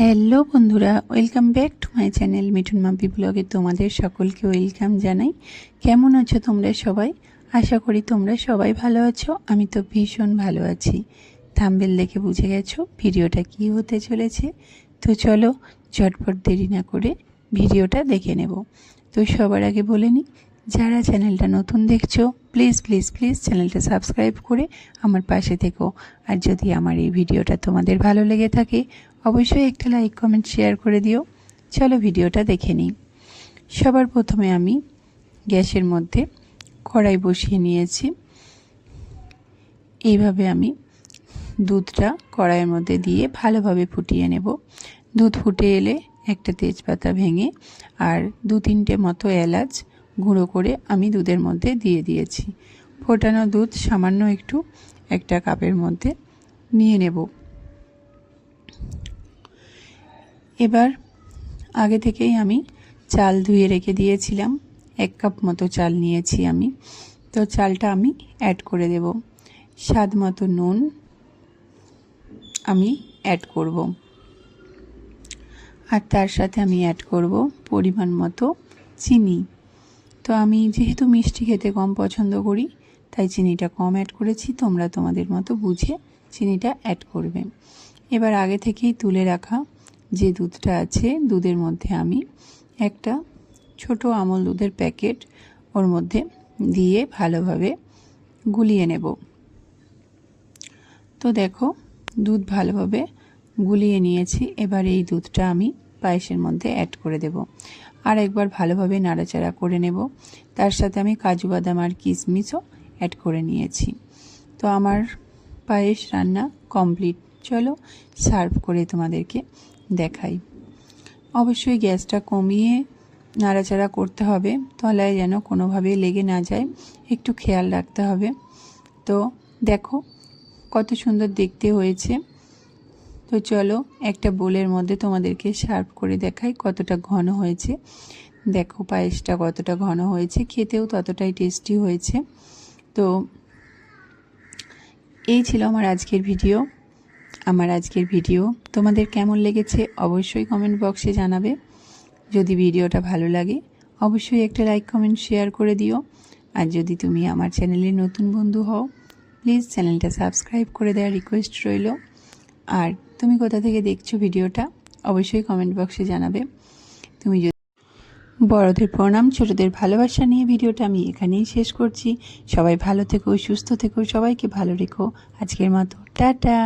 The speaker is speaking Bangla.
হ্যালো বন্ধুরা, welcome back to my channel Mithun Mampi ব্লগে তোমাদের সকলকে ওয়েলকাম জানাই। কেমন আছো তোমরা সবাই? আশা করি তোমরা সবাই ভালো আছো। আমি তো ভীষণ ভালো আছি। থাম্বনেল দেখে বুঝে গেছো ভিডিওটা কি হতে চলেছে। তো চলো ঝটপট দেরি না করে ভিডিওটা দেখে নেব। তো সবার আগে বলে নিই, যারা চ্যানেলটা নতুন দেখছো প্লিজ প্লিজ প্লিজ চ্যানেলটা সাবস্ক্রাইব করে আমার পাশে থেকো। আর যদি আমার এই ভিডিওটা তোমাদের ভালো লেগে থাকে অবশ্যই একটা লাইক কমেন্ট শেয়ার করে দিও। চলো ভিডিওটা দেখে নিই। সবার প্রথমে আমি গ্যাসের মধ্যে কড়াই বসিয়ে নিয়েছি। এইভাবে আমি দুধটা কড়াইয়ের মধ্যে দিয়ে ভালোভাবে ফুটিয়ে নেব। দুধ ফুটে এলে একটা তেজপাতা ভেঙে আর 2-3টে মতো এলাচ গুঁড়ো করে আমি দুধের মধ্যে দিয়ে দিয়েছি। ফোটানো দুধ সামান্য একটু একটা কাপের মধ্যে নিয়ে নেব। এবার আগে থেকেই আমি চাল ধুয়ে রেখে দিয়েছিলাম, 1 কাপ মতো চাল নিয়েছি আমি। তো চালটা আমি অ্যাড করে দেব। স্বাদ মতো নুন আমি অ্যাড করব, আর তার সাথে আমি অ্যাড করব পরিমাণ মতো চিনি। তো আমি যেহেতু মিষ্টি খেতে কম পছন্দ করি তাই চিনিটা কম অ্যাড করেছি। তোমরা তোমাদের মতো বুঝে চিনিটা অ্যাড করবে। এবার আগে থেকেই তুলে রাখা যে দুধটা আছে দুধের মধ্যে আমি একটা ছোট আমল দুধের প্যাকেট ওর মধ্যে দিয়ে ভালোভাবে গুলিয়ে নেব। তো দেখো দুধ ভালোভাবে গুলিয়ে নিয়েছি। এবার এই দুধটা আমি পায়েসের মধ্যে অ্যাড করে দেব। আর একবার ভালোভাবে নাড়াচাড়া করে নেব। তার সাথে আমি কাজু বাদাম আর কিশমিশও অ্যাড করে নিয়েছি। তো আমার পায়েস রান্না কমপ্লিট। চলো সার্ভ করে তোমাদেরকে দেখাই। অবশ্যই গ্যাসটা কমিয়ে নাড়াচাড়া করতে হবে, তলায় যেন কোনোভাবে লেগে না যায়, একটু খেয়াল রাখতে হবে। তো দেখো কত সুন্দর দেখতে হয়েছে। তো চলো একটা বোলের মধ্যে তোমাদেরকে সার্ভ করে দেখাই কতটা ঘন হয়েছে। দেখো পায়েসটা কতটা ঘন হয়েছে, খেতেও ততটাই টেস্টি হয়েছে। তো এই ছিল আমার আজকের ভিডিও। তোমাদের কেমন লেগেছে অবশ্যই কমেন্ট বক্সে জানাবে। যদি ভিডিওটা ভালো লাগে অবশ্যই একটা লাইক কমেন্ট শেয়ার করে দিও। আর যদি তুমি আমার চ্যানেলের নতুন বন্ধু হও প্লিজ চ্যানেলটা সাবস্ক্রাইব করে দেওয়ার রিকোয়েস্ট রইল। আর তুমি কোথা থেকে দেখছো ভিডিওটা অবশ্যই কমেন্ট বক্সে জানাবে। তুমি যদি বড়দের প্রণাম, ছোটদের ভালোবাসা নিয়ে ভিডিওটা আমি এখানেই শেষ করছি। সবাই ভালো থেকো, সুস্থ থেকো, সবাইকে ভালো রেখো। আজকের মতো টাটা।